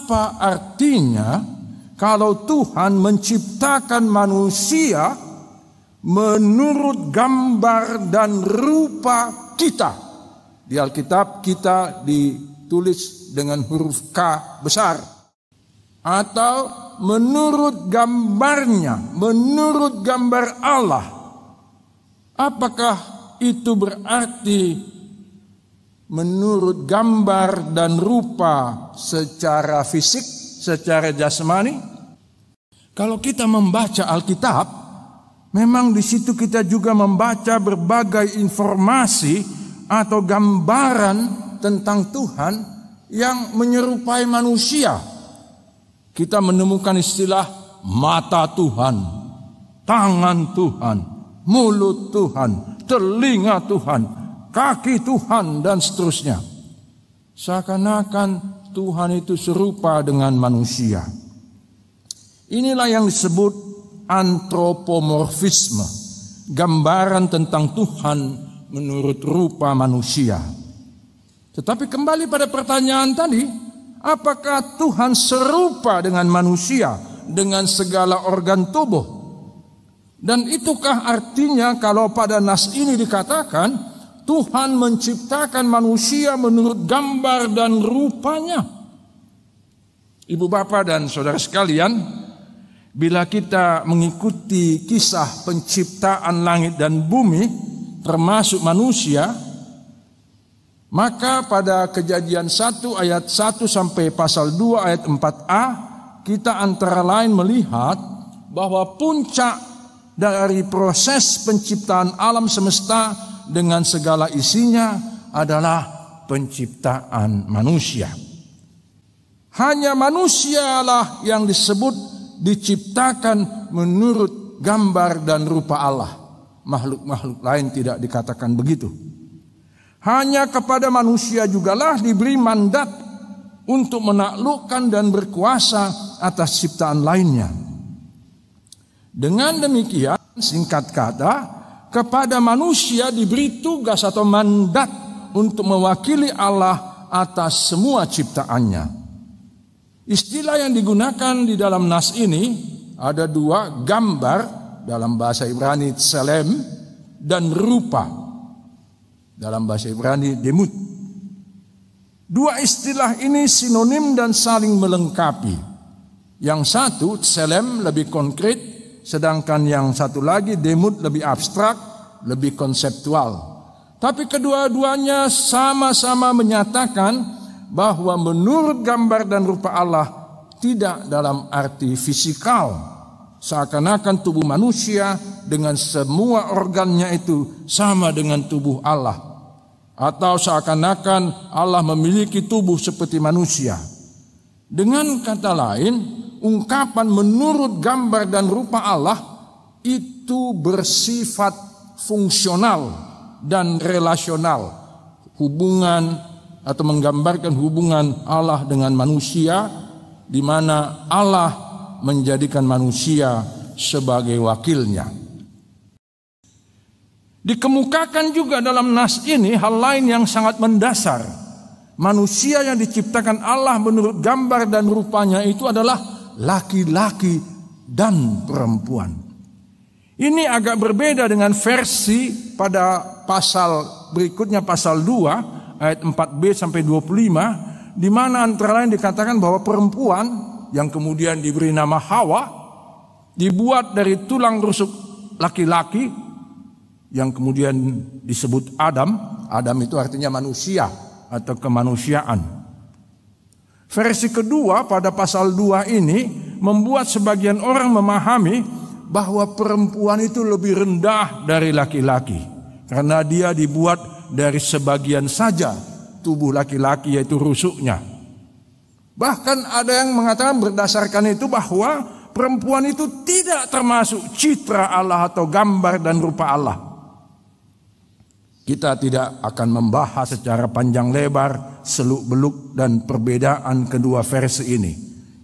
apa artinya kalau Tuhan menciptakan manusia menurut gambar dan rupa kita? Di Alkitab kita ditulis dengan huruf K besar. Atau menurut gambarnya, menurut gambar Allah. Apakah itu berarti menurut gambar dan rupa secara fisik, secara jasmani? Kalau kita membaca Alkitab, memang di situ kita juga membaca berbagai informasi atau gambaran tentang Tuhan yang menyerupai manusia. Kita menemukan istilah mata Tuhan, tangan Tuhan, mulut Tuhan, telinga Tuhan, kaki Tuhan, dan seterusnya. Seakan-akan Tuhan itu serupa dengan manusia. Inilah yang disebut antropomorfisme, gambaran tentang Tuhan menurut rupa manusia. Tetapi kembali pada pertanyaan tadi, apakah Tuhan serupa dengan manusia dengan segala organ tubuh? Dan itukah artinya kalau pada nas ini dikatakan Tuhan menciptakan manusia menurut gambar dan rupanya? Ibu bapak dan saudara sekalian, bila kita mengikuti kisah penciptaan langit dan bumi termasuk manusia, maka pada Kejadian 1 ayat 1 sampai pasal 2 ayat 4a kita antara lain melihat bahwa puncak dari proses penciptaan alam semesta dengan segala isinya adalah penciptaan manusia. Hanya manusialah yang disebut diciptakan menurut gambar dan rupa Allah. Makhluk-makhluk lain tidak dikatakan begitu. Hanya kepada manusia jugalah diberi mandat untuk menaklukkan dan berkuasa atas ciptaan lainnya. Dengan demikian, singkat kata, kepada manusia diberi tugas atau mandat untuk mewakili Allah atas semua ciptaannya. Istilah yang digunakan di dalam nas ini ada dua, gambar dalam bahasa Ibrani tselem dan rupa dalam bahasa Ibrani demut. Dua istilah ini sinonim dan saling melengkapi. Yang satu tselem lebih konkret, sedangkan yang satu lagi demut lebih abstrak, lebih konseptual. Tapi kedua-duanya sama-sama menyatakan bahwa menurut gambar dan rupa Allah tidak dalam arti fisikal. Seakan-akan tubuh manusia dengan semua organnya itu sama dengan tubuh Allah. Atau seakan-akan Allah memiliki tubuh seperti manusia. Dengan kata lain, ungkapan menurut gambar dan rupa Allah itu bersifat fungsional dan relasional. Hubungan atau menggambarkan hubungan Allah dengan manusia, di mana Allah menjadikan manusia sebagai wakilnya. Dikemukakan juga dalam nas ini hal lain yang sangat mendasar. Manusia yang diciptakan Allah menurut gambar dan rupanya itu adalah laki-laki dan perempuan. Ini agak berbeda dengan versi pada pasal berikutnya, pasal 2 ayat 4b sampai 25, di mana antara lain dikatakan bahwa perempuan yang kemudian diberi nama Hawa dibuat dari tulang rusuk laki-laki yang kemudian disebut Adam. Adam itu artinya manusia atau kemanusiaan. Versi kedua pada pasal 2 ini membuat sebagian orang memahami bahwa perempuan itu lebih rendah dari laki-laki karena dia dibuat dari sebagian saja tubuh laki-laki, yaitu rusuknya. Bahkan ada yang mengatakan berdasarkan itu bahwa perempuan itu tidak termasuk citra Allah atau gambar dan rupa Allah. Kita tidak akan membahas secara panjang lebar seluk-beluk dan perbedaan kedua versi ini.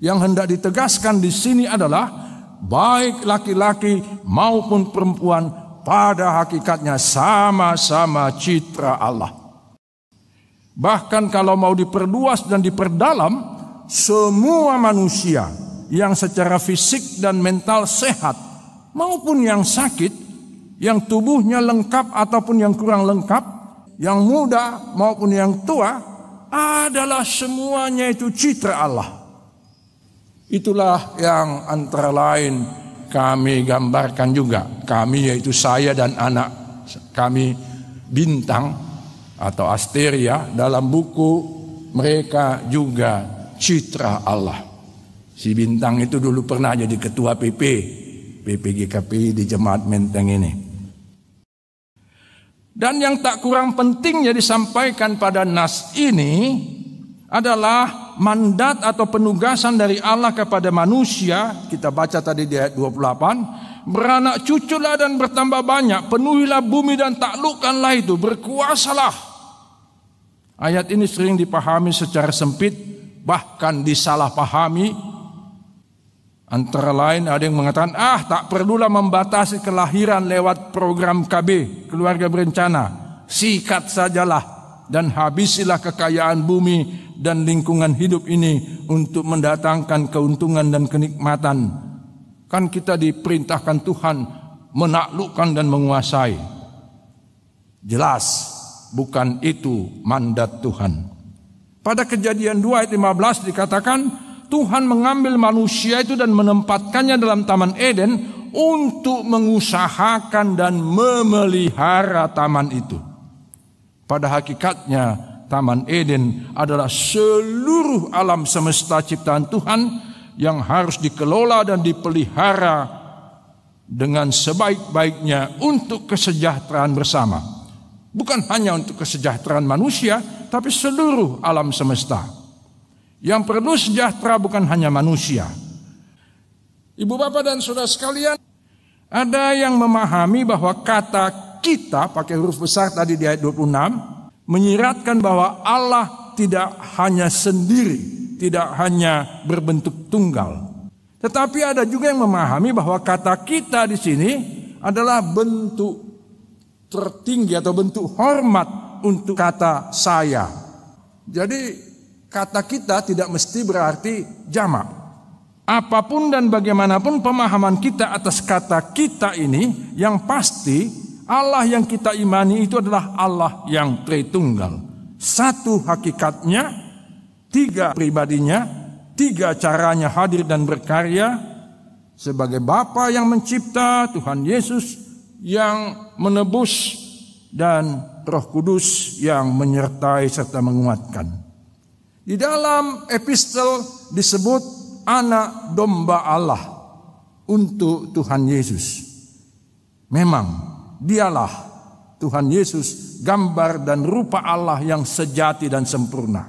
Yang hendak ditegaskan di sini adalah baik laki-laki maupun perempuan pada hakikatnya sama-sama citra Allah. Bahkan kalau mau diperluas dan diperdalam, semua manusia yang secara fisik dan mental sehat maupun yang sakit, yang tubuhnya lengkap ataupun yang kurang lengkap, yang muda maupun yang tua, adalah semuanya itu citra Allah. Itulah yang antara lain kami gambarkan juga. Kami yaitu saya dan anak kami Bintang atau Asteria, dalam buku mereka juga citra Allah. Si Bintang itu dulu pernah jadi ketua PPGKPI di Jemaat Menteng ini. Dan yang tak kurang pentingnya disampaikan pada nas ini adalah mandat atau penugasan dari Allah kepada manusia. Kita baca tadi di ayat 28, beranak cuculah dan bertambah banyak, penuhilah bumi dan taklukkanlah itu, berkuasalah. Ayat ini sering dipahami secara sempit, bahkan disalahpahami. Antara lain ada yang mengatakan, tak perlulah membatasi kelahiran lewat program KB, keluarga berencana. Sikat sajalah dan habisilah kekayaan bumi dan lingkungan hidup ini untuk mendatangkan keuntungan dan kenikmatan. Kan kita diperintahkan Tuhan menaklukkan dan menguasai. Jelas bukan itu mandat Tuhan. Pada Kejadian 2 ayat 15 dikatakan, Tuhan mengambil manusia itu dan menempatkannya dalam Taman Eden untuk mengusahakan dan memelihara taman itu. Pada hakikatnya Taman Eden adalah seluruh alam semesta ciptaan Tuhan yang harus dikelola dan dipelihara dengan sebaik-baiknya untuk kesejahteraan bersama. Bukan hanya untuk kesejahteraan manusia, tapi seluruh alam semesta. Yang perlu sejahtera bukan hanya manusia. Ibu bapak dan saudara sekalian, ada yang memahami bahwa kata kita pakai huruf besar tadi di ayat 26 menyiratkan bahwa Allah tidak hanya sendiri, tidak hanya berbentuk tunggal. Tetapi ada juga yang memahami bahwa kata kita di sini adalah bentuk tertinggi atau bentuk hormat untuk kata saya. Jadi kata kita tidak mesti berarti jamak. Apapun dan bagaimanapun pemahaman kita atas kata kita ini, yang pasti Allah yang kita imani itu adalah Allah yang Tritunggal. Satu hakikatnya, tiga pribadinya, tiga caranya hadir dan berkarya. Sebagai Bapa yang mencipta, Tuhan Yesus yang menebus, dan Roh Kudus yang menyertai serta menguatkan. Di dalam epistel disebut anak domba Allah untuk Tuhan Yesus. Memang dialah Tuhan Yesus, gambar dan rupa Allah yang sejati dan sempurna.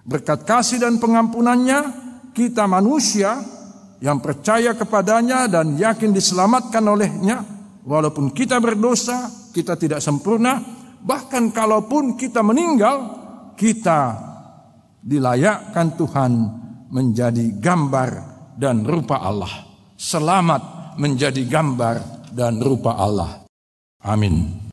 Berkat kasih dan pengampunannya, kita manusia yang percaya kepadanya dan yakin diselamatkan olehnya, walaupun kita berdosa, kita tidak sempurna, bahkan kalaupun kita meninggal, kita dilayakkan Tuhan menjadi gambar dan rupa Allah. Selamat menjadi gambar dan rupa Allah. Amin.